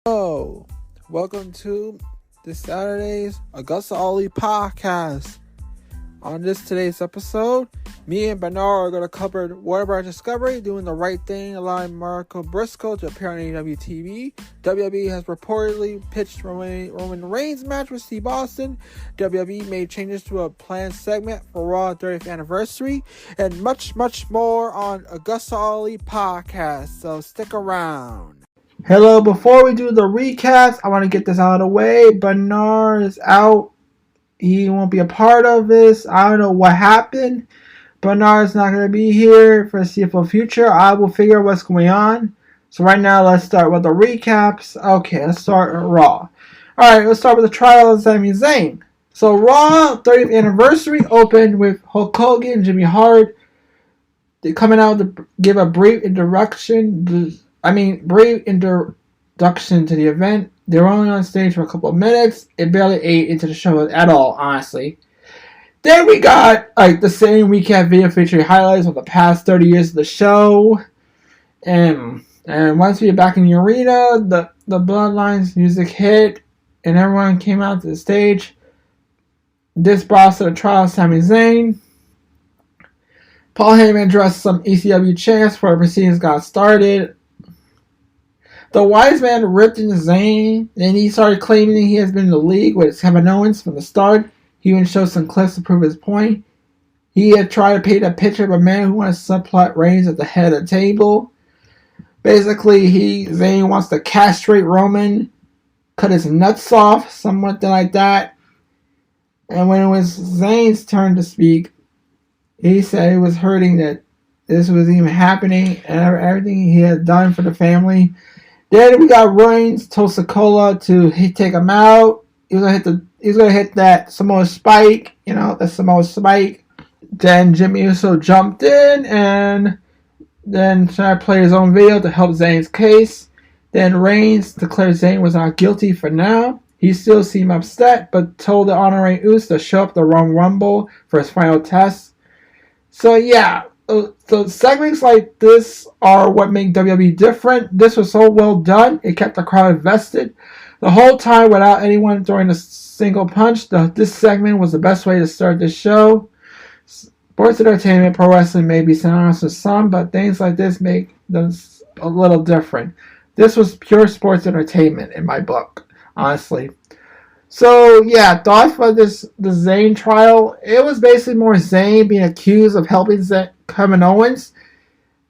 Hello, welcome to this Saturday's AgostoAllElite Podcast. On today's episode, me and Bernard are going to cover Whatever Discovery, doing the right thing, allowing Mark Briscoe to appear on AEW TV. WWE has reportedly pitched Roman Reigns match with Steve Austin. WWE made changes to a planned segment for Raw 30th anniversary, and much more on AgostoAllElite Podcast. So stick around. Hello, before we do the recaps, I want to get this out of the way. Bernard is out. He won't be a part of this. I don't know what happened. Bernard's not going to be here for the foreseeable future. I will figure out what's going on. So right now, let's start with the recaps. Okay, let's start with Raw. Alright, let's start with the trial of Sami Zayn. So Raw 30th anniversary opened with Hulk Hogan and Jimmy Hart. They're coming out to give a brief introduction to the event. They were only on stage for a couple of minutes. It barely ate into the show at all, honestly. Then we got the same recap video featuring highlights of the past 30 years of the show. And once we get back in the arena, the Bloodlines music hit and everyone came out to the stage. This brought us to the trial of Sami Zayn. Paul Heyman addressed some ECW chants before the proceedings got started. The wise man ripped into Zayn, and he started claiming he has been in the league with Kevin Owens from the start. He even showed some clips to prove his point. He had tried to paint a picture of a man who wants to subplot Reigns at the head of the table. Basically, Zayn wants to castrate Roman, cut his nuts off, something like that. And when it was Zayn's turn to speak, he said it was hurting that this was even happening and everything he had done for the family. Then we got Reigns told Sikoa to take him out. He was gonna hit that Samoa Spike, the Samoa Spike. Then Jimmy Uso jumped in and then tried to play his own video to help Zayn's case. Then Reigns declared Zayn was not guilty for now. He still seemed upset, but told the honorary Uso to show up the Royal Rumble for his final test. So yeah. So segments like this are what make WWE different. This was so well done. It kept the crowd invested. The whole time without anyone throwing a single punch. This segment was the best way to start this show. Sports entertainment, pro wrestling may be synonymous with some, but things like this make them a little different. This was pure sports entertainment in my book, honestly. So, yeah, thoughts about the Zayn trial. It was basically more Zayn being accused of helping Kevin Owens.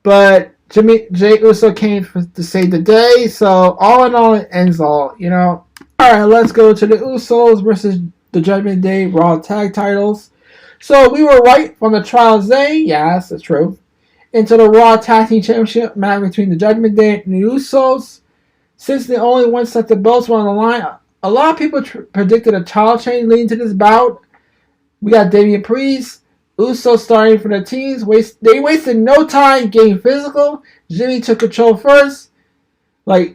But Jay Uso came to save the day. So, all in all, it ends all, Alright, let's go to the Usos versus the Judgment Day Raw Tag Titles. So, we were right from the trial of Zayn. Yes, that's true. Into the Raw Tag Team Championship match between the Judgment Day and the Usos. Since the only one set the belts were on the line, a lot of people predicted a title change leading to this bout. We got Damian Priest, Uso starting for the teams. They wasted no time getting physical. Jimmy took control first.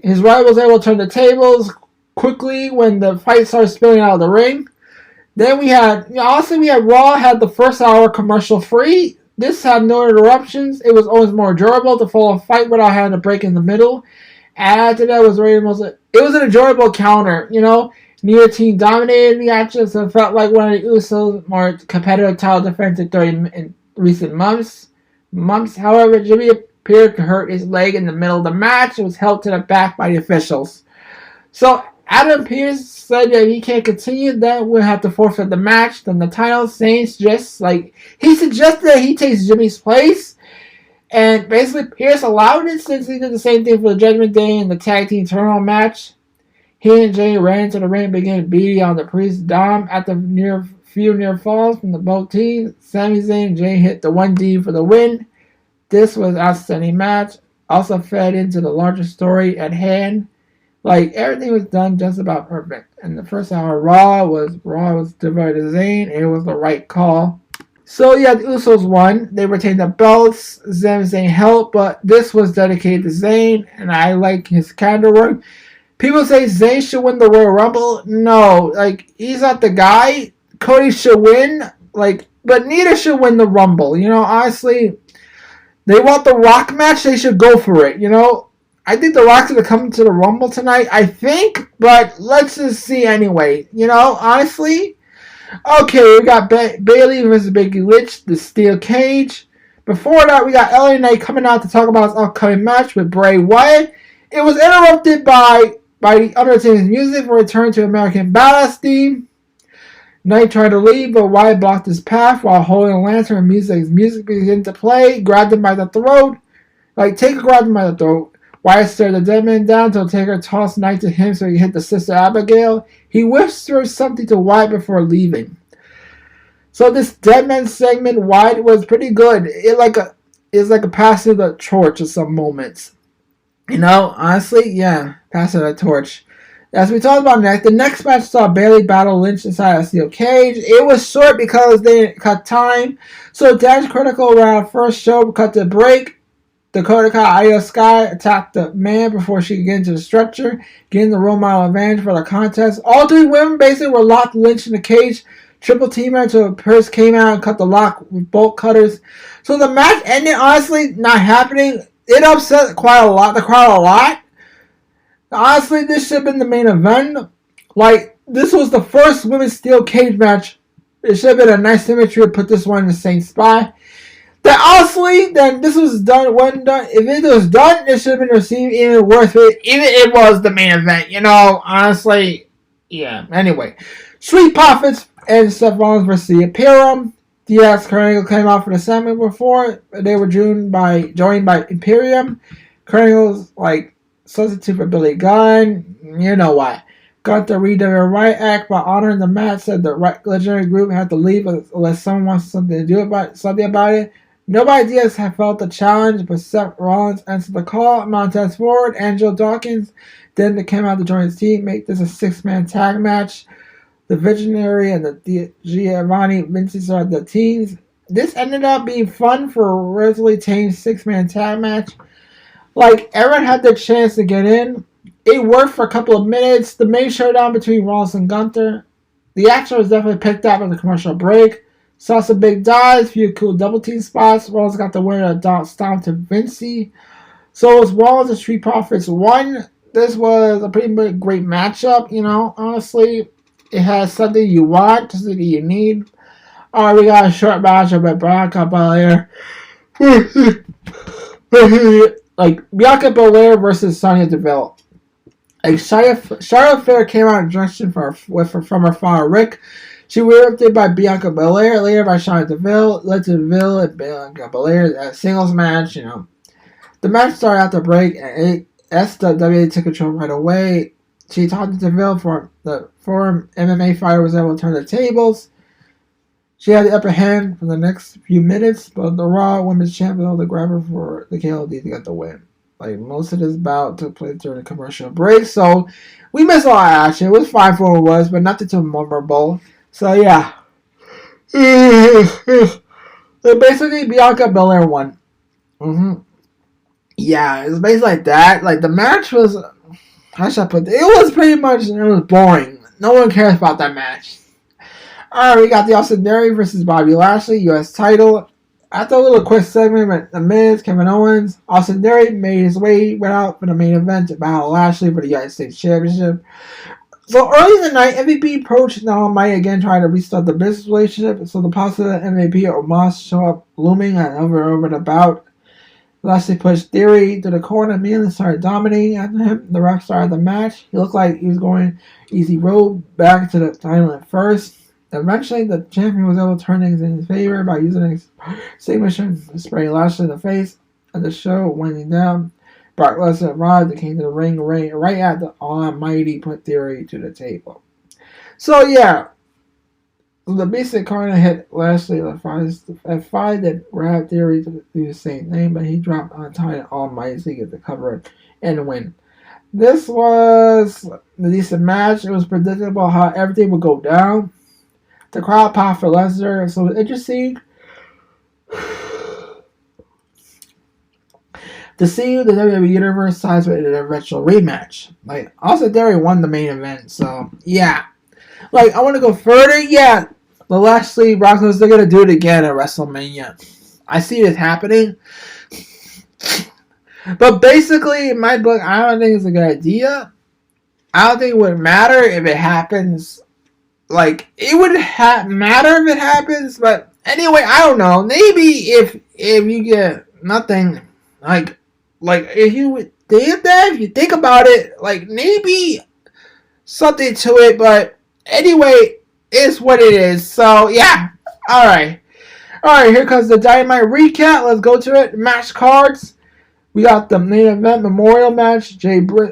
His rivals able to turn the tables quickly when the fight started spilling out of the ring. Then we had Raw had the first hour commercial free. This had no interruptions. It was always more durable to follow a fight without having to break in the middle. After that was it was an enjoyable counter, Neither team dominated the matches, so it felt like one of the Usos' more competitive title defenses in recent months. However, Jimmy appeared to hurt his leg in the middle of the match and was held to the back by the officials. So Adam Pearce said that he can't continue, that we'll have to forfeit the match. Then the title suggested that he takes Jimmy's place. And basically, Pierce allowed it since he did the same thing for the Judgment Day in the tag team tournament match. He and Jay ran to the ring and began beating on the Priest Dom at the few near falls from both teams. Sami Zayn and Jay hit the 1D for the win. This was an outstanding match. Also fed into the larger story at hand. Everything was done just about perfect. And the first hour Raw was devoted to Zayn. It was the right call. So, yeah, the Usos won. They retained the belts. Zayn helped, but this was dedicated to Zayn, and I like his character work. People say Zayn should win the Royal Rumble. No, he's not the guy. Cody should win, but neither should win the Rumble. Honestly, they want the Rock match, they should go for it, I think The Rock's going to come to the Rumble tonight, I think, but let's just see anyway. Honestly. Okay, we got Bayley versus Becky Lynch, the steel cage. Before that, we got LA Knight coming out to talk about his upcoming match with Bray Wyatt. It was interrupted by the Undertaker's music for return to American Badass theme. Knight tried to leave, but Wyatt blocked his path while holding a lantern and music began to play. Grabbed him by the throat. Taker grabbed him by the throat. Wyatt stared the dead man down until Taker tossed Knight to him so he hit the Sister Abigail. He whispered something to Wyatt before leaving. So this dead man segment, Wyatt was pretty good. It's like a passing the torch at some moments. Honestly, yeah, passing the torch. As we talked about next, the next match saw Bayley battle Lynch inside a steel cage. It was short because they didn't cut time. So Dash Critical around first show cut the break. Dakota Kai Io Sky attacked the man before she could get into the stretcher, getting the role model advantage for the contest. All three women basically were locked Lynch in the cage. Triple teamer until Pierce came out and cut the lock with bolt cutters. So the match ended, honestly, not happening. It upset the crowd a lot. Honestly, this should have been the main event. This was the first women's steel cage match. It should have been a nice symmetry to put this one in the same spot. Then honestly, this was done. If it was done, it should have been received even worth it. Even if it was the main event, honestly, yeah. Anyway, Street Profits and Seth Rollins versus the Imperium. Diaz Kurt came out for the segment before. They were joined by Imperium. Kurt Angle's substitute for Billy Gunn. You know why. Gunther redid a right act by honoring the match. Said the legendary group had to leave unless someone wants something about it. Nobody Diaz had felt the challenge, but Seth Rollins answered the call. Montez Ford, Angelo Dawkins, then they came out to join his team, make this a 6-man tag match. The Visionary and the Giovanni Vinci are the teams. This ended up being fun for a relatively tame 6-man tag match. Everyone had the chance to get in. It worked for a couple of minutes. The main showdown between Rollins and Gunther. The action was definitely picked up at the commercial break. Saw some big dives, few cool double team spots. Rollins got the winner of stomp to Vinci. So it was Rollins and Street Profits won. This was a pretty great matchup, honestly. It has something you want, something you need. Alright, we got a short matchup at Bianca Belair. Bianca Belair versus Sonya Deville. Charlotte Flair came out in introduction from her father Rick. She was interrupted by Bianca Belair, later by Sonya Deville, led to Deville and Bianca Belair at a singles match, The match started after break, and SWA took control right away. She talked to Deville for the former MMA fighter was able to turn the tables. She had the upper hand for the next few minutes, but the Raw Women's Champion held the grabber for the KLD to get the win. Most of this bout took place during the commercial break, so we missed a lot of action. It was fine for what it was, but nothing too memorable. So yeah. So basically, Bianca Belair won. Yeah, it was basically like that. The match was, how should I put it? It was pretty much, it was boring. No one cares about that match. Alright, we got the Austin Theory versus Bobby Lashley, U.S. title. After a little quick segment with The Miz, Kevin Owens, Austin Theory went out for the main event to battle Lashley for the United States Championship. So early in the night, MVP approached the Almighty again, trying to restart the business relationship. So the possible MVP or Moss show up looming and over the bout. Lashley pushed Theory to the corner, immediately started dominating after him. The ref started the match. He looked like he was going easy road back to the title at first. Eventually, the champion was able to turn things in his favor by using his signature to spray Lashley in the face. As the show winding down, Brock Lesnar arrived and came to the ring right after Almighty put Theory to the table. So yeah, the Beast Incarnate hit Lashley at 5 that grabbed Theory to do the same thing, but he dropped on time and Almighty to get the cover and win. This was a decent match. It was predictable how everything would go down. The crowd popped for Lesnar, so it was interesting to see the WWE Universe sides with an eventual rematch. Austin Theory won the main event, so yeah. I want to go further. Yeah, the Lashley Brock Lesnar, they're gonna do it again at WrestleMania. I see this happening. But basically, in my book, I don't think it's a good idea. I don't think it would matter if it happens. Like, it would matter if it happens, but anyway, I don't know. Maybe if you get nothing, like if you think about it, like maybe something to it. But anyway, it's what it is. So yeah, all right. Here comes the Dynamite recap. Let's go to it. Match cards. We got the main event memorial match.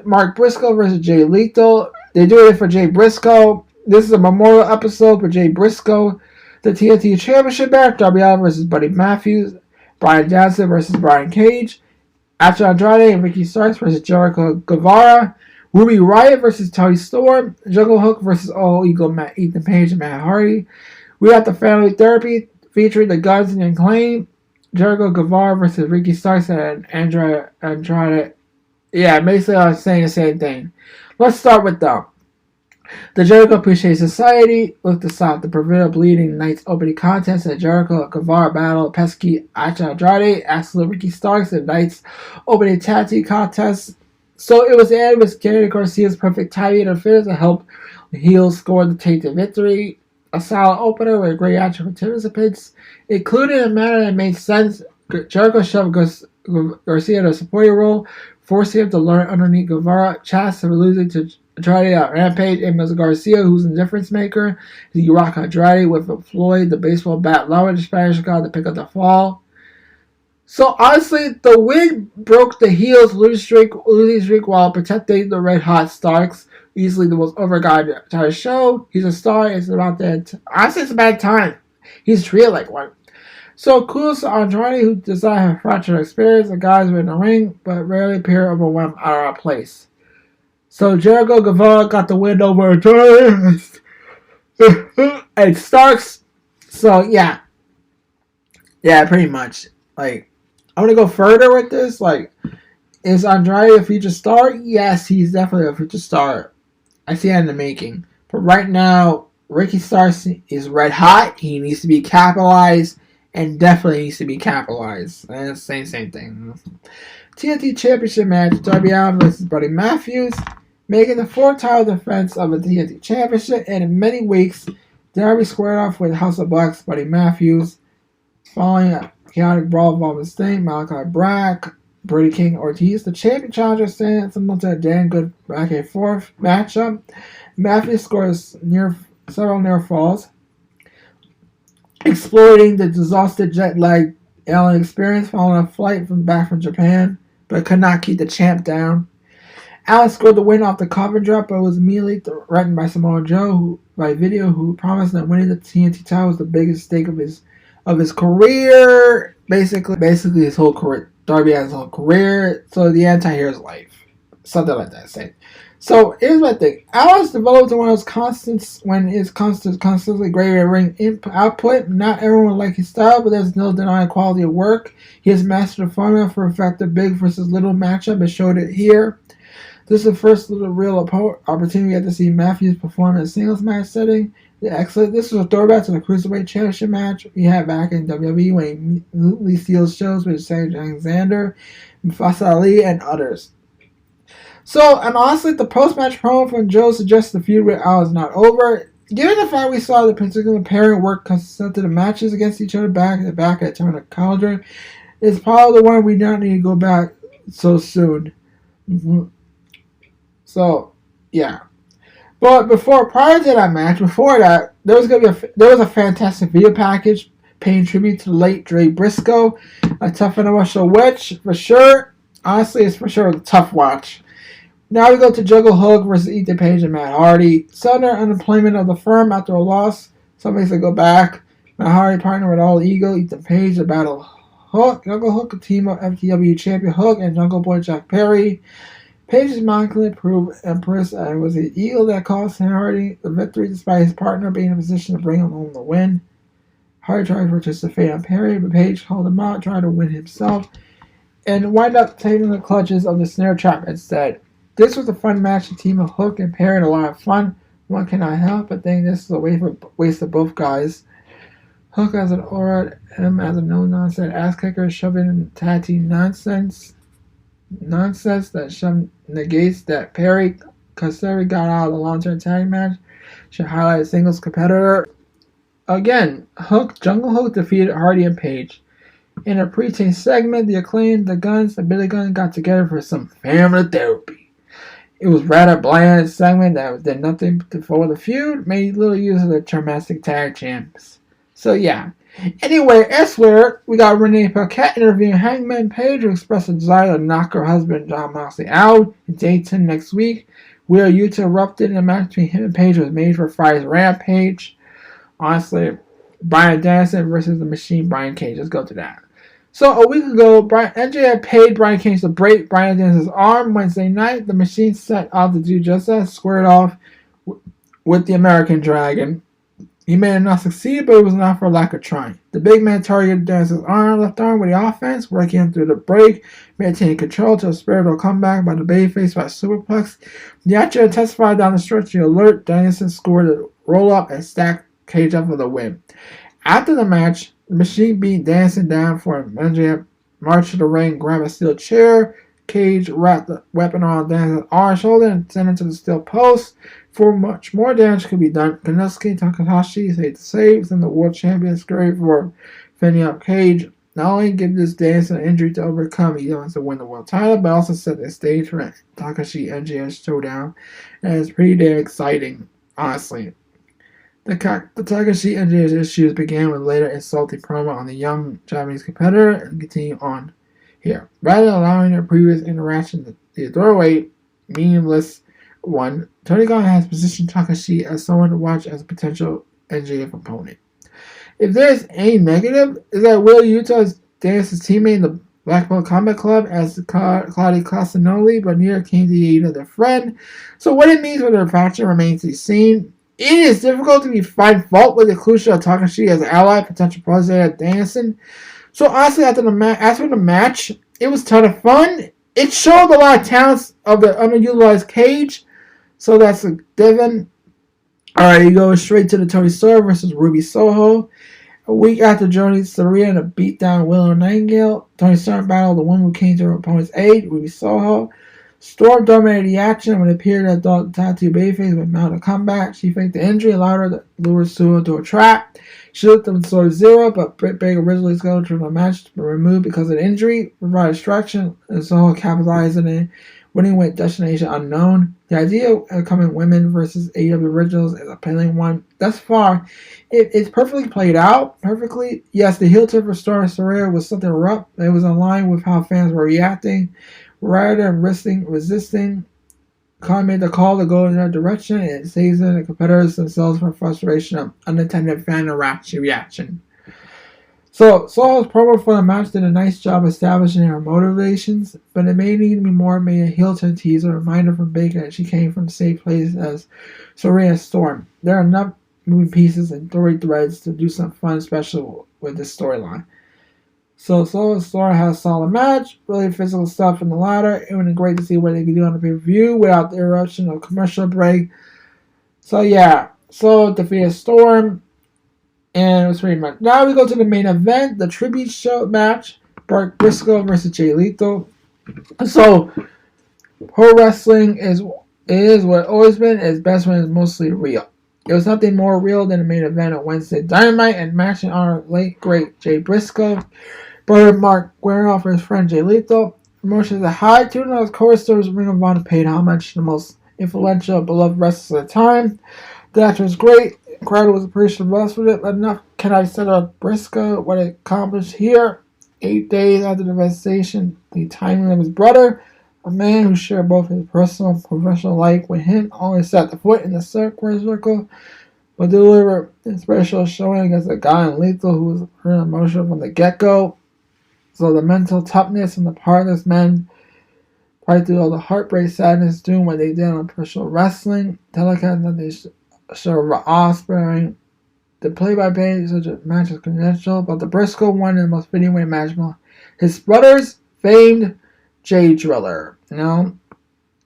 Mark Briscoe versus Jay Lethal. They do it for Jay Briscoe. This is a memorial episode for Jay Briscoe. The TNT Championship match. Darby Allin versus Buddy Matthews. Bryan Danielson versus Brian Cage. Acha Andrade and Ricky Starks versus Jericho Guevara. Ruby Riott versus Toni Storm. Jungle Hook versus All Eagle Ethan Page and Matt Hardy. We got the Family Therapy featuring the Guns and Acclaim. Jericho Guevara versus Ricky Starks and Andrade. Yeah, basically I was saying the same thing. Let's start with them. The Jericho Appreciation Society looked to stop the Preventative Bleeding Nights opening contest at Jericho Guevara battle Pesky Acha Andrade, Absolute Ricky Starks, and Nights opening tag team contest. So it was ended with Gary Garcia's perfect timing interference to help the heels score the tainted victory. A solid opener with a great action for participants, including a manner that made sense. Jericho shoved Garcia into a supporting role, forcing him to learn underneath Guevara. Chas for losing to Andrade at Rampage, and Mr. Garcia, who's a difference maker. He rocked Andrade with Floyd, the baseball bat, lowered the Spanish guy to pick up the fall. So honestly, the win broke the heels' losing streak while protecting the red hot Starks. Easily the most over guy to the show. He's a star. It's about that. Honestly, it's about time. He's treated like one. So kudos to Andrade, who does not have fractured experience. The guys were in the ring, but rarely appear overwhelmed out of place. So Jericho Guevara got the win over Andrade and Starks. So yeah, pretty much. Like, I'm gonna go further with this. Like, is Andrade a future star? Yes, he's definitely a future star. I see that in the making. But right now, Ricky Starks is red hot. He needs to be capitalized, and definitely needs to be capitalized. And it's the same thing. TNT Championship match: Darby Allin versus Buddy Matthews, making the 4th title defense of the TNT Championship. And in many weeks, Darby squared off with House of Black's Buddy Matthews, following a chaotic brawl involving Sting, Malachi Black, Brody King Ortiz. The champion challenger stands similar to a damn good back and forth matchup. Matthews scores several near falls, exploiting the exhausted jet lag Allen experience following a flight back from Japan, but could not keep the champ down. Allen scored the win off the cover drop, but was immediately threatened by Samoa Joe who promised that winning the TNT title was the biggest stake of his career. Basically his whole career. Darby has his whole career, so the anti-hero's life. Something like that, say. So, here's my thing. Allen's developed to one of those constants when it's constantly greater ring output. Not everyone like his style, but there's no denying quality of work. He has mastered the formula for effective big versus little matchup and showed it here. This is the first real opportunity we get to see Matthews perform in a singles match setting. Excellent. This was a throwback to the Cruiserweight Championship match we had back in WWE when he immediately steals shows with Cedric Alexander, Mustafa Ali, and others. So, and honestly, the post-match promo from Joe suggests the feud with Al is not over. Given the fact we saw the particular pairing work consistent to the matches against each other back at Turn of Cauldron, it's probably the one we don't need to go back so soon. So, yeah. But prior to that match, before that, there was a fantastic video package paying tribute to the late Jay Briscoe, a tough and emotional witch for sure. Honestly, it's for sure a tough watch. Now we go to Jungle Hook versus Ethan Page and Matt Hardy. Sudden unemployment of the firm after a loss. Some makes it go back. Matt Hardy partnered with All Ego, Ethan Page to battle Hook. Jungle Hook, a team of FTW champion Hook and Jungle Boy Jack Perry. Page's monically proved Empress and was the eagle that cost Hardy the victory despite his partner being in a position to bring him home the win. Hardy tried to participate on Perry, but Page called him out, trying to win himself, and wind up taking the clutches of the snare trap instead. This was a fun match. The team of Hook and Perry had a lot of fun. One cannot help but think this is a waste of both guys. Hook has an aura, him as a no-nonsense ass kicker, shoving in tag team nonsense. nonsense that negates that Perry Casteri got out of the long-term tag match. Should highlight a singles competitor. Again, Jungle Hook defeated Hardy and Page. In a pre-tape segment, the Acclaimed, the Guns, and Billy Gunn got together for some family therapy. It was rather bland segment that did nothing to forward the feud, made little use of the domestic tag champs. So yeah. Anyway, elsewhere, we got Renee Paquette interviewing Hangman Page to express a desire to knock her husband Jon Moxley out in Dayton next week. Wheeler Yuta erupted in a match between him and Page was made for Friday's Rampage. Honestly, Bryan Danielson versus the Machine Brian Cage. Let's go to that. So a week ago, MJF paid Brian Cage to break Bryan Danielson's arm Wednesday night. The Machine set out to do just that, squared off with the American Dragon. He may have not succeeded, but it was not for lack of trying. The big man targeted Danielson's left arm with the offense, working him through the break, maintaining control to a spiritual comeback by the babyface by superplex. The action testified down the stretch. The alert, Danielson scored a roll-up and stacked Cage up for the win. After the match, the Machine beat Danielson down for a MJF march to the ring, grabbed a steel chair. Cage wrapped the weapon around Danielson's arm shoulder and sent him to the steel post. Before much more damage could be done, Konosuke Takahashi saved the saves and the world champion scurried for fending up Cage. Not only give this Danielson an injury to overcome, he wants to win the world title, but also set the stage for Takahashi MJF showdown. And it's pretty damn exciting, honestly. The Takahashi MJF issues began with later insulting promo on the young Japanese competitor and continue on here. Rather than allowing their previous interaction to doorway meaningless one, Tony Khan has positioned Takahashi as someone to watch as a potential MJF opponent. If there's any negative, is that Will Utah's Danielson's teammate in the Black Belt Combat Club as Claudio Castagnoli, but neither came to the aid of their friend. So what it means for their faction remains to be seen. It is difficult to find fault with the inclusion of Takahashi as an ally, potential president of Danielson. So honestly, after the match, it was a ton of fun. It showed a lot of talents of the underutilized Cage. So that's a given. Alright, you go straight to the Tony Storm versus Ruby Soho. A week after joining Serena to beat down Willow Nightingale, Tony Storm battled the woman who came to her opponent's aid, Ruby Soho. Storm dominated the action when it appeared that the tattoo babyface would mount a comeback. She faked the injury, allowed her to lure Soho into a trap. She looked up in Sword Zero, but Britt Baker originally scheduled for the match to be removed because of the injury, provided distraction, and Soho capitalized on it, winning with Destination Unknown. The idea of coming women versus AEW Originals is a appealing one. Thus far, it's perfectly played out. Perfectly. Yes, the heel turn for Storm Soraya was something rough. It was in line with how fans were reacting. Rather than resisting, Khan made the call to go in that direction, and it saves the competitors themselves from frustration of unintended fan reaction. So, Soho's promo for the match did a nice job establishing her motivations, but it may need to be more made a heel turn teaser, a reminder from Baker that she came from the same place as Soraya Storm. There are enough moving pieces and story threads to do something fun special with this storyline. So Soho and Storm had a solid match, really physical stuff in the ladder. It would be great to see what they could do on the pay-per-view without the interruption of commercial break. So yeah, Soho defeated Storm. And it was pretty much. Now we go to the main event, the tribute show match, Mark Briscoe versus Jay Lethal. So, pro wrestling is what it's always been. Its best when it's mostly real. It was nothing more real than the main event on Wednesday Dynamite, and match in honor of late great Jay Briscoe. Brother Mark wearing off for his friend Jay Lethal. Promotion is a high. Two of co-stars Ring of Honor paid homage to the most influential, beloved wrestlers at the time. The match was great. Crowd was appreciative with it, but enough can I set up Briscoe what it accomplished here. 8 days after the devastation, the timing of his brother, a man who shared both his personal and professional life with him, only set the foot in the circle, but delivered a special showing against a guy in Lethal who was very emotional from the get-go. So the mental toughness on the part of this man, probably through all the heartbreak, sadness, doing what they did on professional wrestling, telecast that they show awe-inspiring. The play-by-play such a match is confidential, but the Briscoe won in the most fitting way imaginable. His brother's famed Jay Driller,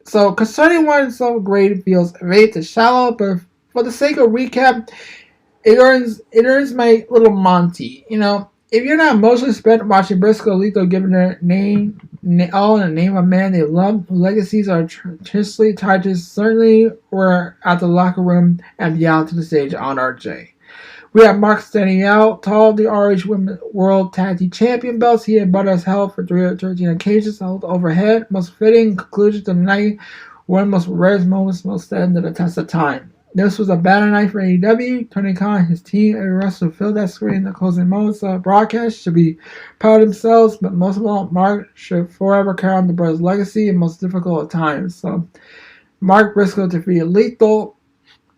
So concerning one so great, it feels vague to shallow, but for the sake of recap, it earns my little Monty. If you're not emotionally spent watching Briscoe Lethal giving their name all in the name of a man they love, whose legacies are intrinsically tied to, certainly were at the locker room and beyond to the stage on RJ. We have Mark standing out tall, the RH Women's World Tag Team Champion belts he and Butters held for 313 occasions, held overhead. Most fitting conclusion to the night, one of the most rarest moments, most stand to the test of time. This was a banner night for AEW. Tony Khan and his team, every wrestler who filled that screen in the closing moments of the broadcast should be proud of themselves, but most of all, Mark should forever carry on the brother's legacy in most difficult of times. So, Mark Briscoe defeated Lethal.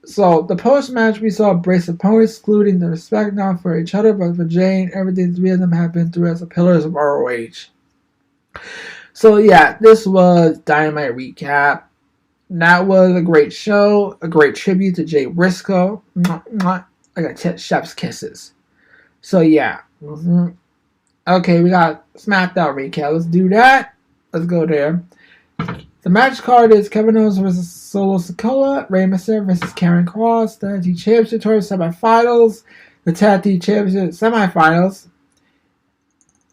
So, the post-match, we saw brace opponents excluding the respect not for each other, but for Jay and everything the three of them have been through as the pillars of ROH. So, yeah, this was Dynamite Recap. That was a great show, a great tribute to Jay Briscoe. I got chef's kisses. So, yeah. Okay, we got SmackDown recap. Let's do that. Let's go there. The match card is Kevin Owens versus Solo Sikoa, Rey Mysterio versus Karrion Kross, the Tag Team Championship Tour semifinals, the Tag Team Championship semifinals.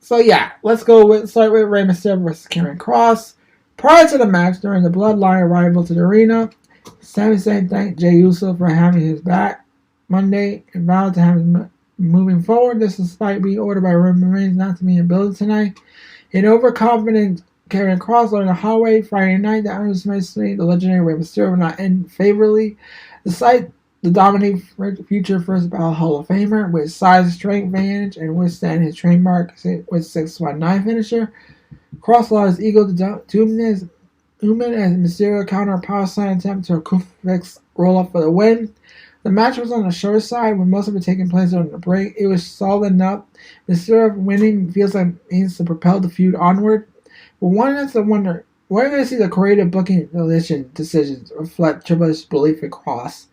So, yeah, let's start with Rey Mysterio versus Karrion Kross. Prior to the match, during the Bloodline arrival to the arena, Sami Zayn thanked Jey Uso for having his back Monday and vowed to have him moving forward. This despite being ordered by Roman Reigns not to be in the building tonight. An overconfident Karrion Kross learned the hallway Friday night that unsuspectingly the legendary Rey Mysterio will not end favorably. Despite the dominating future first ballot Hall of Famer with size, strength, advantage, and withstand his trademark with 619 finisher, Kross allowed his ego to Uman as Mysterio counter a power slam attempt to a crucifix roll up for the win. The match was on the short side with most of it taking place during the break. It was solid enough. Mysterio winning feels like it needs to propel the feud onward. But one has to wonder, when are we going to see the creative booking decisions reflect Triple H's belief in Kross?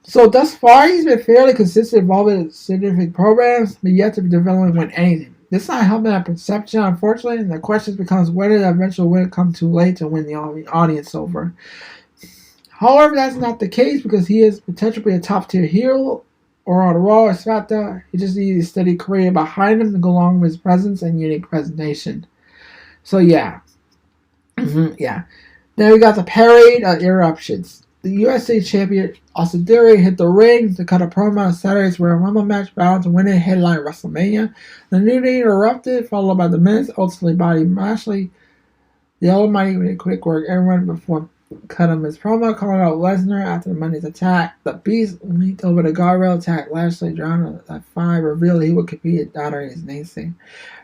So thus far, he's been fairly consistent involved in significant programs, but yet to develop win anything. This is not helping that perception, unfortunately, and the question becomes whether the eventual win come too late to win the audience over. However, that's not the case because he is potentially a top-tier hero or on Raw or SmackDown. He just needs a steady career behind him to go along with his presence and unique presentation. So, yeah. Yeah. Then we got the parade of interruptions. The USA Champion Austin Theory hit the ring to cut a promo on Saturday's Royal Rumble match bound to win a headline WrestleMania. The New Day interrupted, followed by the Miz, ultimately Bobby Lashley. The Almighty made quick work everyone before cutting his promo, calling out Lesnar after the Monday's attack. The Beast leaped over the guardrail, attacked Lashley, drowned at 5, revealed he would compete at honoring his namesake.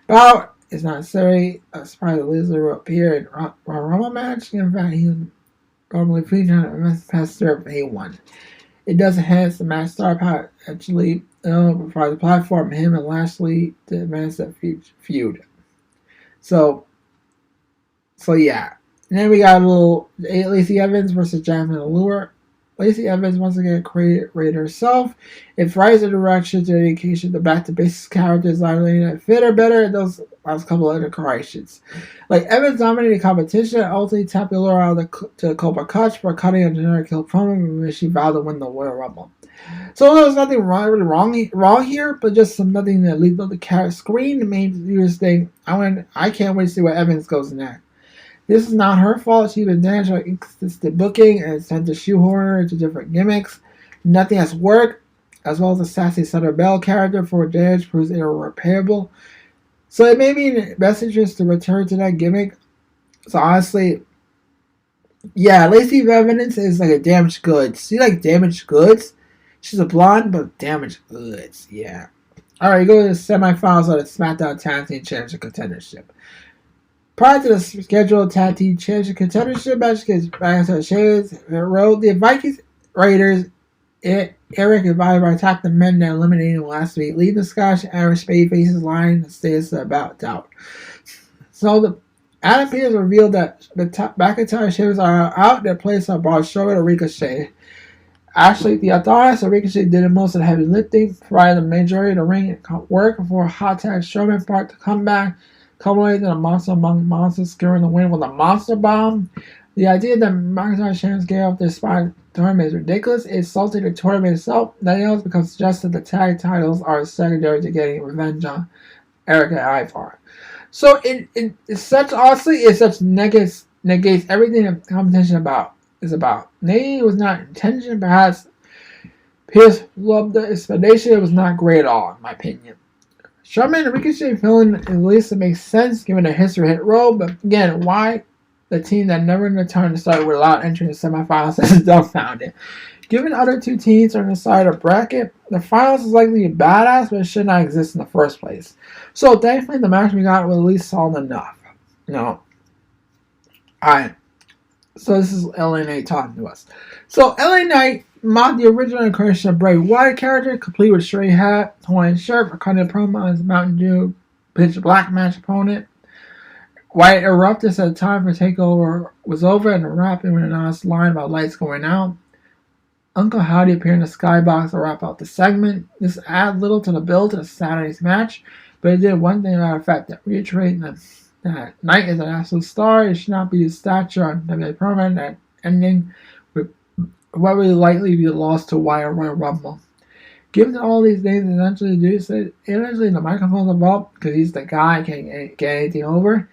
Bout is not necessary. A surprise Lesnar will appear in Royal Rumble match. In fact, he normally featured on the pastor of A1. It does enhance the match star power, actually provides a platform for him and Lashley to advance that feud. So yeah. And then we got a little Lacey Evans versus Jasmine Allure. Lacey Evans once again created herself. It provides a direction to dedication to back to basics character design that fit her better than those last couple of iterations. Like Evans dominated competition and ultimately tapped Allure out to the Cobra Clutch for cutting a generic kill promo when she vowed to win the Royal Rumble. So there was nothing really wrong here, but just something that leads the carrot screen and made viewers think, I can't wait to see where Evans goes next. This is not her fault. She's been damaged by inconsistent booking and it's time to shoehorn her into different gimmicks. Nothing has worked, as well as the sassy Sutter Bell character for damage proves irreparable. So it may be in the best interest to return to that gimmick. So honestly, yeah, Lacey Evans is like a damaged goods. She like damaged goods. She's a blonde, but damaged goods. Yeah. Alright, go to the semifinals of the SmackDown Tag Team Championship Contendership. Prior to the scheduled Tag Team Championship Contendership match against Sheamus Road, the Vikings Raiders, Eric and Viber attacked the men that eliminated them last week, leading the Scottish Irish Babyfaces line and status about doubt. So Adam Pearce revealed that the McIntyre Sheamus are out their place on Braun Strowman and Ricochet. Actually, the Adonis and Ricochet did most of the heavy lifting, provided the majority of the ring work before a hot tag Strowman part to come back. Culminating in a monster among monsters, securing the win with a monster bomb. The idea that McIntyre and Sheamus gave up their spot tournament is ridiculous. It insulted the tournament itself. Nothing else because just that the tag titles are secondary to getting revenge on Erica and Ivar. So it's such, honestly, it such negates everything the competition is about. Maybe it was not intention, perhaps Pierce loved the explanation. It was not great at all, in my opinion. Sherman and Ricochet feeling at least it makes sense given the history hit roll, but again, why the team that never returned to start without entering the semifinals is dumbfounded. Given the other two teams are on the side of the bracket, the finals is likely a badass, but it should not exist in the first place. So thankfully the match we got was at least solid enough. Alright. So this is LA Knight talking to us. So LA Knight mocked the original incarnation of Bray Wyatt character, complete with straight hat, Hawaiian shirt, for cutting a promo on his Mountain Dew pitch black match opponent. Wyatt erupted as the time for TakeOver was over and the rapping with an honest line about lights going out. Uncle Howdy appeared in the skybox to wrap out the segment. This added little to the build to Saturday's match, but it did one thing about the fact that reiterating that Knight is an absolute star. It should not be his stature on WWE program that ending with what will likely be lost to Wyatt Royal Rumble. Given all these things eventually do, so eventually the microphone's involved because he's the guy can't get anything over.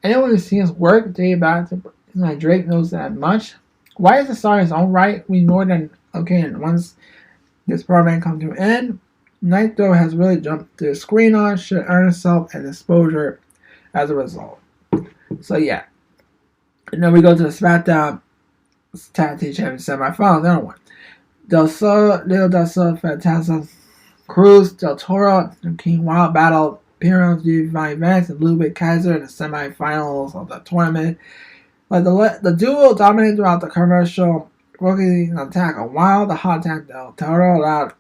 Anyone who's seen his work dating back to Drake knows that much. Wyatt is a star in his own right. We more than okay, and once this program comes to an end, Knight though has really jumped to the screen on, should earn himself an exposure as a result. So yeah. And then we go to the SmackDown Tag Team Championship semifinal, another one. Del Sol, Fantasma Cruz, Del Toro, and King Wild battled Imperium's Divine Vance and Ludwig Kaiser in the semifinals of the tournament. But the duo dominated throughout the commercial, focusing on attack on Wild. The hot tag Del Toro allowed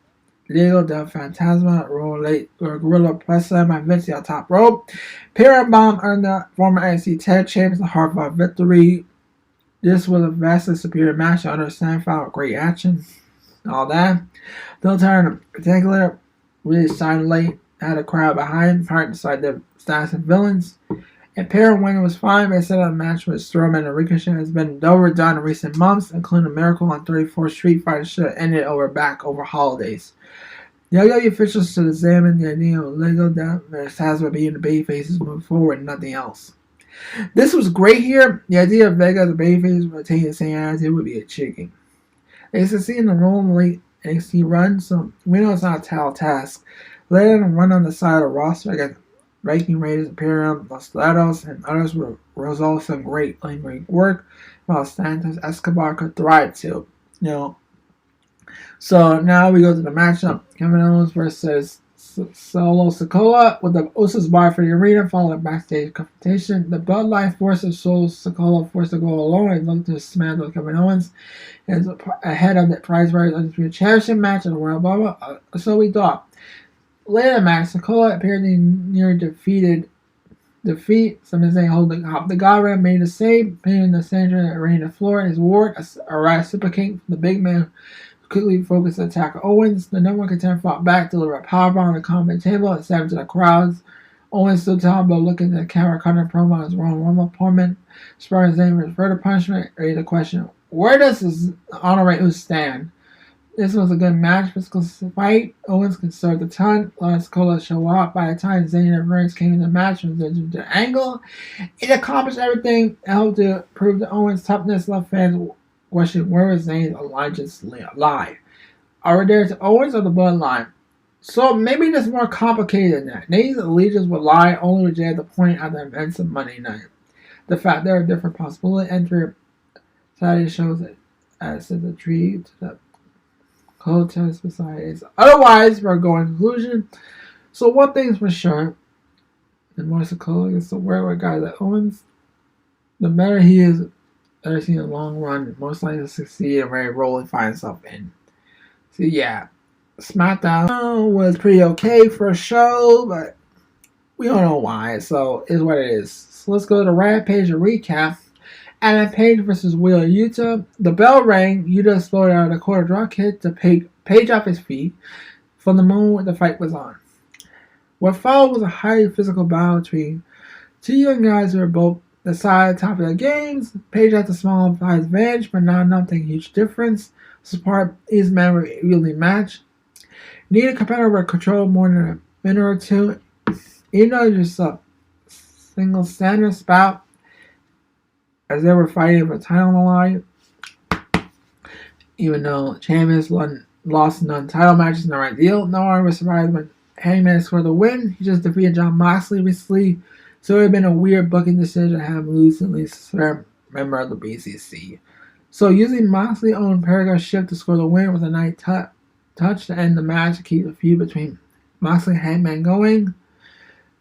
Diego Del Fantasma roll late or Gorilla Press Slam on Vince on top rope. Imperium Bomb earned the former NXT Tag Champions a hard-fought victory. This was a vastly superior match. I understand, found great action, all that. Del Toro in particular really shined late, had a crowd behind, hard inside the status of villains. Imperium winning was fine, but instead of the match with Strowman and Ricochet has been overdone in recent months, including a Miracle on 34th Street fight should have ended over holidays. The WWE officials should examine the idea of Lego that Fantasma being the babyfaces moving forward and nothing else. This was great here. The idea of Vega as a babyface retaining the same attitude would be a chicken. They succeed in the role in the late NXT run, so we know it's not a tall task. Let them run on the side of the roster against Viking Raiders, Imperium, Los Lados, and others will result some great lingering work, while Santos Escobar could thrive too. So now we go to the matchup. Kevin Owens versus Solo Sikoa with the Usos bar for the arena following a backstage confrontation. The Bloodline forces Solo Sikoa forced to go alone and looked to dismantle Kevin Owens as ahead of the Prize Riders Undisputed Championship match in the Royal Rumble. So we thought. Later in the match, Sikoa appeared near defeat. Some say holding up. The Godram made the save, pinning the center and arranged the floor. His ward, a reciprocate from the big man, quickly focused the attack of Owens. The number one contender fought back, delivered a powerbomb on the combat table, and stabbed to the crowds. Owens still telling about looking at the camera, cutting a promo on his Royal Rumble opponent, spurring his name for further punishment. Raised the question: where does his honor rate stand? This was a good match, physical fight. Owens conserved a ton. Let Sikoa show up. By the time Zayn and Reigns came in the match from the angle, it accomplished everything. It helped to prove that Owens' toughness. Left fans question where was Zayn's allegiance lie. Are there to Owens or the Bloodline? So maybe it's more complicated than that. Zayn's allegiance would lie only with Jay at the point at the events of Monday night. The fact there are different possibilities enter Saturday shows it as the tree to the contest beside is. Otherwise, we're going to conclusion. So one thing's for sure, the more Sikoa gets to work with guys like Owens, the better he is, better in the long run, most likely to succeed in every role he finds himself in. So yeah, SmackDown was pretty okay for a show, but we don't know why, so it's what it is. So let's go to Rampage and recap. Adam Page versus Wheeler Yuta. The bell rang. Yuta exploded out of the quarter drop kick to Page off his feet from the moment the fight was on. What followed was a highly physical battle between two young guys who were both the side top of the games. Page had the small size advantage, but not enough to make a huge difference. This is part of his man were evenly matched. Neither competitor would control more than a minute or two. Even though just a single standard spout as they were fighting for the title on the line. Even though champions lost non-title matches in the right deal, no one was surprised when Hangman scored the win. He just defeated Jon Moxley recently, so it would have been a weird booking decision to have him lose at least a member of the BCC. So using Moxley owned Paragon's shift to score the win with a nice touch to end the match to keep the feud between Moxley and Hangman going.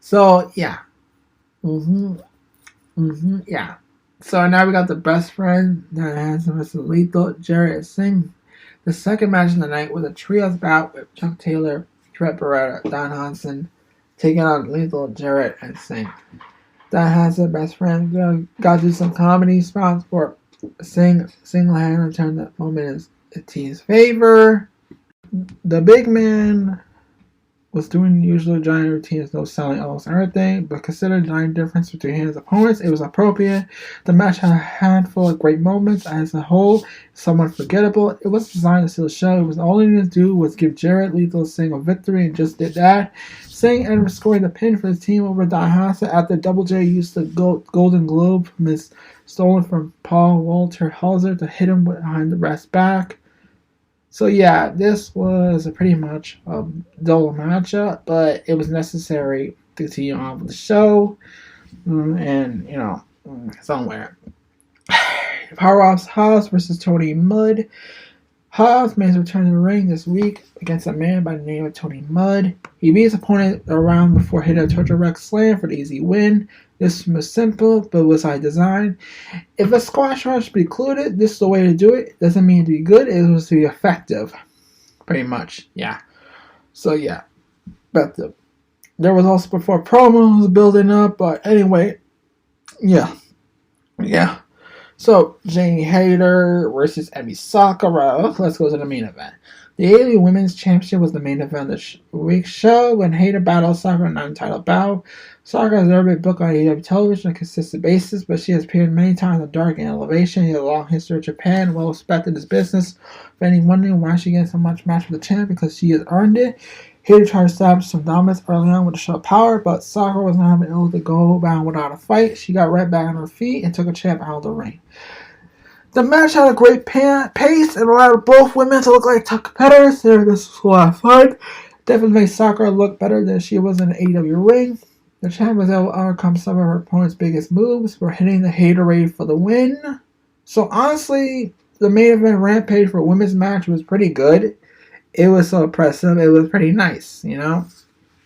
So yeah. Yeah. So now we got the best friend that has versus Lethal, Jarrett and Singh. The second match of the night was a trios bout with Chuck Taylor, Trent Beretta, Don Hansen taking on Lethal, Jarrett and Singh. Don Hansen, best friend, got to do some comedy spots for Singh. Single-handedly turned the moment in the team's favor. The big man was doing the usual giant routines, no selling almost everything, but considering the giant difference between his opponents, it was appropriate. The match had a handful of great moments. As a whole, somewhat forgettable. It was designed to steal the show. It was all he needed to do was give Jarrett Lethal Singh a victory, and just did that. Singh ended up scoring the pin for his team over Don Hansen after Double J used the Golden Globe from his stolen from Paul Walter Hauser to hit him behind the ref's back. So yeah, this was pretty much a dull matchup, but it was necessary to continue on with the show, and somewhere. Powerhouse Hobbs versus Tony Mudd. Hobbs made his return to the ring this week against a man by the name of Tony Mudd. He beat his opponent around before hitting a Torture Rex slam for the easy win. This was simple, but was high design. If a squash match should be included, this is the way to do it. Doesn't mean to be good, it was to be effective. Pretty much, yeah. So yeah, but there was also before promos building up, but anyway, yeah. So Jamie Hayter versus Emi Sakura. Let's go to the main event. The AEW Women's Championship was the main event of the week's show when Hayter battled Sakura in a non-title bout. Sakura has never been booked on AEW television on a consistent basis, but she has appeared many times on Dark and Elevation. She has a long history in Japan, well respected in this business. If anyone wondering why she gets so much match with the champ, because she has earned it. Hayter tried to establish some dominance early on with the show power, but Sakura was not able to go about without a fight. She got right back on her feet and took a champ out of the ring. The match had a great pace and allowed both women to look like tough competitors. This was a lot of fun. Definitely made Sakura look better than she was in the AEW ring. The champ was able to overcome some of her opponent's biggest moves for hitting the Hayter raid for the win. So honestly, the main event Rampage for a women's match was pretty good. It was so impressive. It was pretty nice, It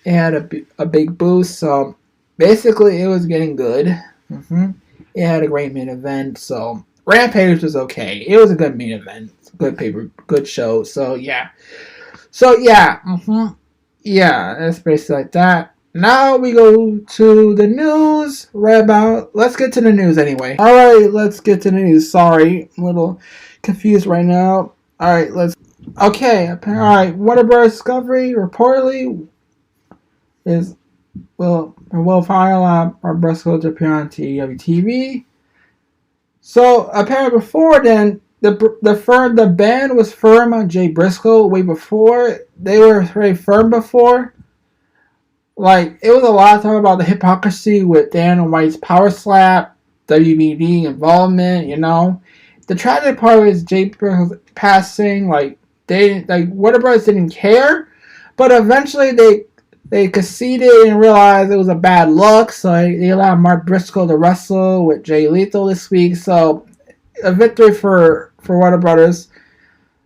had a big boost. So basically, it was getting good. It had a great main event. So Rampage was okay. It was a good main event. Good paper, good show. So yeah. Yeah, it's basically like that. Now we go to the news. Let's get to the news anyway. Alright, let's get to the news. Sorry, I'm a little confused right now. Alright, alright, Warner Bros. Discovery reportedly will file Mark Briscoe to appear on AEW TV. So apparently before then, the band was firm on Jay Briscoe way before. They were very firm before. Like, it was a lot of talk about the hypocrisy with Dan White's power slap, WBD involvement, The tragic part was Jay Briscoe's passing. Warner Bros. Didn't care, but eventually they conceded and realized it was a bad look, so they allowed Mark Briscoe to wrestle with Jay Lethal this week. So a victory for Warner Brothers.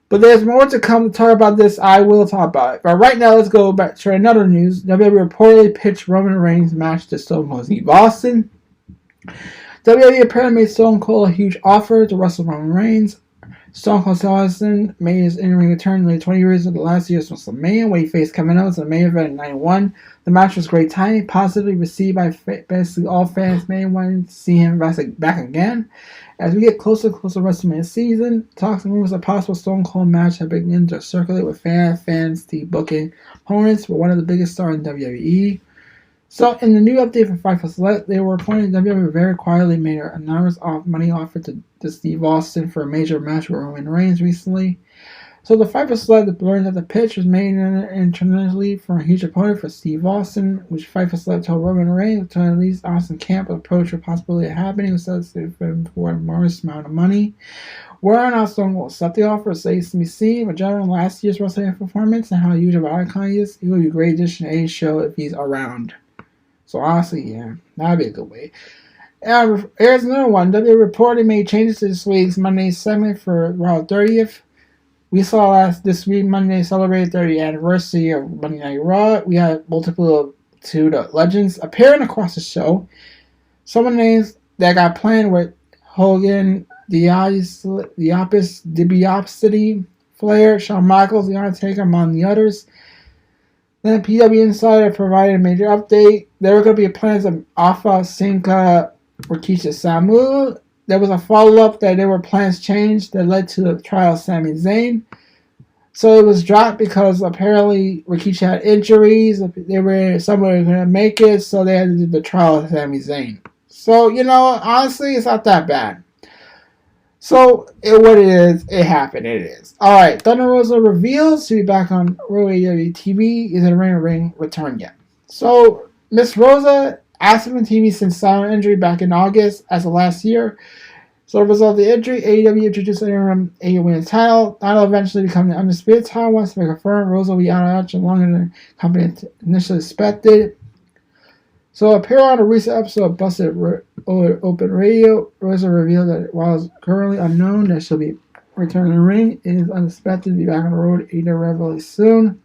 But there's more to come to talk about this. I will talk about it. But right now, let's go back to another news. WWE reportedly pitched Roman Reigns' match to Stone Cold Steve Austin. WWE apparently made Stone Cold a huge offer to wrestle Roman Reigns. Stone Cold Steve Austin made his in-ring return nearly 20 years into last year's WrestleMania, where he faced Kevin Owens in the main event in 91. The match was great timing, positively received by basically all fans. Many wanted to see him back again. As we get closer and closer to WrestleMania season, talks and rumors of a possible Stone Cold match have begun to circulate with fans booking opponents for one of the biggest stars in WWE. So, in the new update for Fight for Select, they were reporting WWE very quietly made an enormous money offer to Steve Austin for a major match with Roman Reigns recently. So, the Fight for Select learned that the pitch was made internally for a huge opponent for Steve Austin, which Fight for Select told Roman Reigns to at least Austin can't approach the possibility of happening, who says for a modest amount of money. Whether or not Stone will accept the offer stays to be seen, but judging on last year's WrestleMania performance and how huge of an icon he is, he would be a great addition to any show if he's around. So honestly, yeah, that'd be a good way. Here's another one. WWE reported made changes to this week's Monday segment for Raw 30th. We saw this week Monday celebrated 30th anniversary of Monday Night Raw. We had multiple legends appearing across the show. Some of the names that got planned were Hogan, DiBiase, Flair, Shawn Michaels, The Undertaker, among the others. Then PW Insider provided a major update. There were going to be plans of Alpha, Sinka, Rikishi, Samu. There was a follow-up that there were plans changed that led to the trial of Sami Zayn. So it was dropped because apparently Rikishi had injuries. Some were going to make it, so they had to do the trial of Sami Zayn. So, honestly, it's not that bad. So, what it is, it happened. It is. Alright, Thunder Rosa reveals to be back on AEW TV. Is it a ring return yet? So, Miss Rosa absent from TV since silent injury back in August as of last year. So, as a result of the injury, AEW introduced an interim AEW Women's title. Title eventually becoming the Undisputed title. Once they confirmed, Rosa will be out of action longer than the company initially expected. So, appearing on a recent episode of Busted Open Radio, Rosa revealed that while it's currently unknown that she'll be returning to the ring, it is unexpected to be back on the road AEW relatively soon.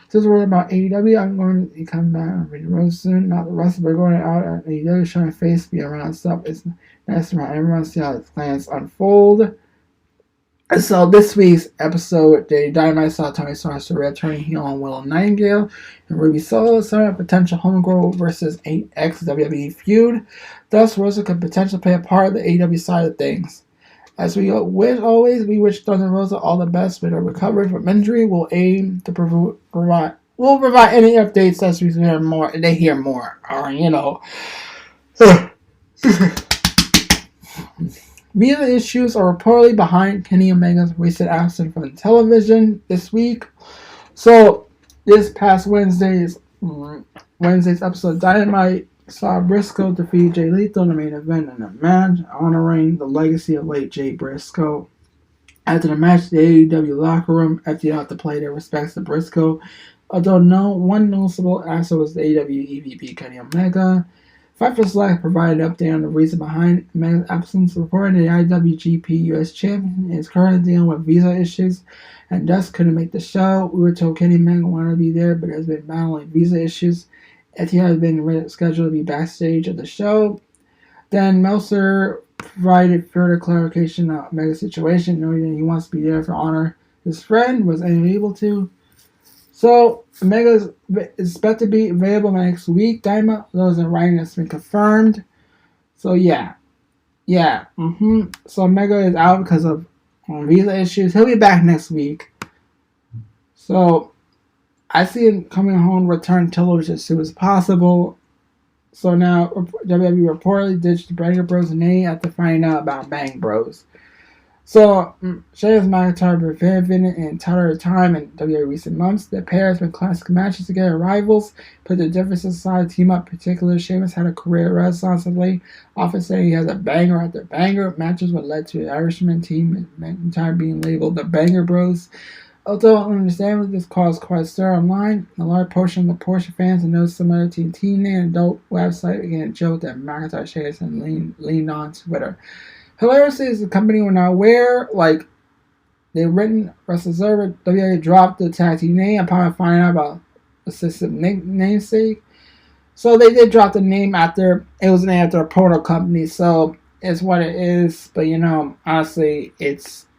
Since we're about AEW, I'm going to come back on the road soon. Not the rest of it going out at AEW, showing face, be around stuff. It's nice to remind everyone to see how the plans unfold. And so this week's episode, Dynamite saw Tony Storm returning heel on Willow Nightingale and Ruby Soho, starting a potential homegrown versus ex-WWE feud. Thus, Rosa could potentially play a part of the AEW side of things. As we always, we wish Thunder Rosa all the best with her recovery from injury. We'll aim to provide any updates as we hear more. They hear more, or Visa issues are reportedly behind Kenny Omega's recent absence from television this week. So, this past Wednesday's episode of Dynamite saw Briscoe defeat Jay Lethal in the main event in a match honoring the legacy of late Jay Briscoe. After the match, the AEW locker room emptied out to play their respects to Briscoe, although one noticeable asset was the AEW EVP Kenny Omega. Fight for Select provided an update on the reason behind Omega's absence, reporting the IWGP US Champion is currently dealing with visa issues and thus couldn't make the show. We were told Kenny Omega wanted to be there, but has been battling visa issues. FTR has been scheduled to be backstage at the show. Then Meltzer provided further clarification on Omega's situation, knowing that he wants to be there for honor his friend, was unable to. So, Omega is expected to be available next week. Dynamite, those in writing that's been confirmed. So, yeah. So, Omega is out because of visa issues. He'll be back next week. So, I see him coming home, return television as soon as possible. So, now, WWE reportedly ditched the Banger Bros name after finding out about Bang Bros. So, Sheamus and McIntyre were very evident in entire time in WWE recent months. The pair has been classic matches together, rivals, put their differences aside, team up. Particularly, Sheamus had a career renaissance of late, often saying he has a banger after banger. Matches what led to the Irishman team and McIntyre being labeled the Banger Bros. Although understandably this caused quite a stir online, a large portion of the Porsche fans and those similar to TNA and adult website began to joke that McIntyre, Sheamus, and leaned on Twitter. Hilariously, the company were not aware, they've written WrestleZerver, WWE dropped the tag team name upon finding out about the system namesake. So they did drop the name it was named after a portal company, so it's what it is. But honestly,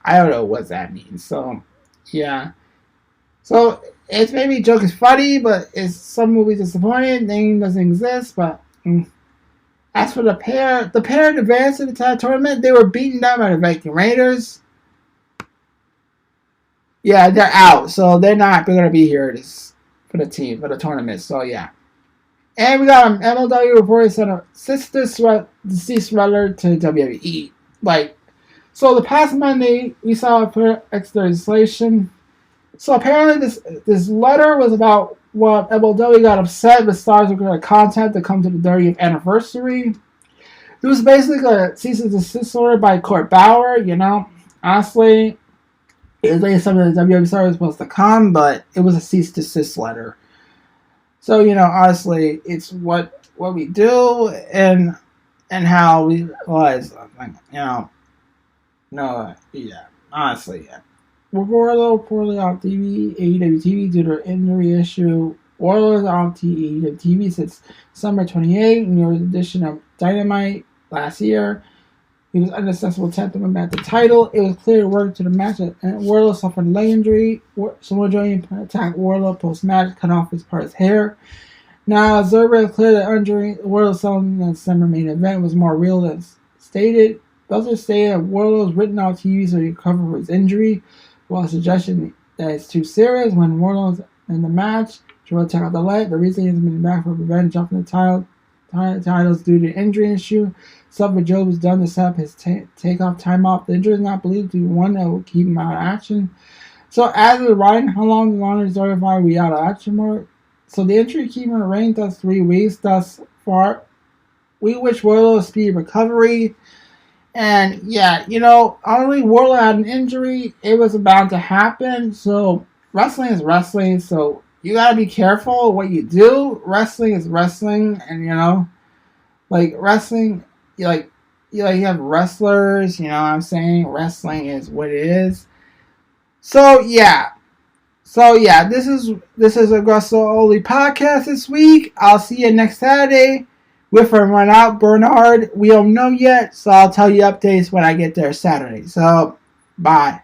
I don't know what that means. So, yeah. So, it's maybe joke is funny, but it's some movies disappointing. Name doesn't exist, but as for the pair advanced in the tag tournament, they were beaten down by the Viking Raiders. Yeah, they're out, so they're not going to be here for the tournament. So yeah, And we got MLW reported sent a deceased wrestler to WWE. So the past Monday, we saw a extra legislation. So apparently this letter was about what MLW got upset with stars were going to contact to come to the 30th anniversary. It was basically a cease and desist order by Court Bauer, Honestly, it was like something the WWE star was supposed to come, but it was a cease and desist letter. So, honestly, it's what we do and how we realize, honestly, yeah. Wardlow poorly off TV, AEW TV due to an injury issue. Wardlow is off AEW TV since summer 28, in the edition of Dynamite last year. He was unsuccessful attempt to win back the title. It was clear to work to the match, and Wardlow suffered a leg injury. Samoa Joe attacked Wardlow post-match, cut off his part of his hair. Now, Zerber cleared the injury. Wardlow's selling in the December main event was more real than stated. Belzer stated that Wardlow was written off TV so he could recover from his injury, while suggesting that it's too serious. When Wardlow's in the match, Joe attacked out the light. The reason he's been back for revenge jumping the titles due to injury issue. Stuff with Joe was done to set up his takeoff time off. The injury is not believed to be one that will keep him out of action. So as of writing, how long is certified we out of action more? So the injury keeping him reign thus 3 weeks thus far. We wish Wardlow a speedy recovery. And yeah, only Wardlow had an injury. It was about to happen. So wrestling is wrestling. So you gotta be careful what you do. Wrestling is wrestling, and wrestling, you have wrestlers. You know what I'm saying? Wrestling is what it is. So yeah, this is AgostoAllElite Podcast this week. I'll see you next Saturday. With or run out, Bernard. We don't know yet, so I'll tell you updates when I get there Saturday. So, bye.